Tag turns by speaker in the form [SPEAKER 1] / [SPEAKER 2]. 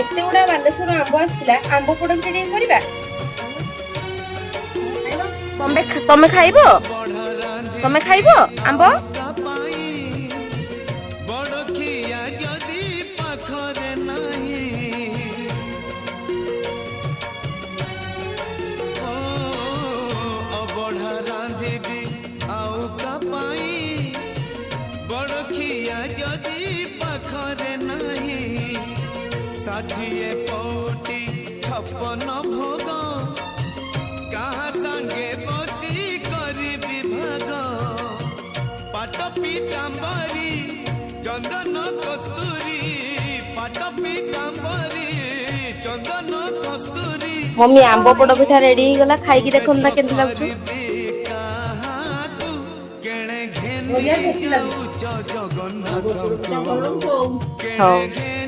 [SPEAKER 1] ଏତେ ଗୁଡା ବାଲେଶ୍ୱର ଆମ୍ବ ଆସିଥିଲା, ଆମ୍ବ ପୋଡ ପିଠା ଟିକେ କରିବା।
[SPEAKER 2] ତମେ ଖାଇବ? ତମେ ଖାଇବ ଆମ୍ବ?
[SPEAKER 3] षाठिए पौटी 56 भोग कहा संगे बसी करी विभाग पाट पीतांबरी चंदन कस्तूरी पाट पीतांबरी चंदन कस्तूरी।
[SPEAKER 2] मम्मी आंब पोड़ पिठा रेडी हो गला, खाई की देखो ना केंति लागछु।
[SPEAKER 1] ବଢିଆ ଟେଷ୍ଟି ଲାଗୁଛି।
[SPEAKER 3] जगन्नाथ
[SPEAKER 2] ହଉ।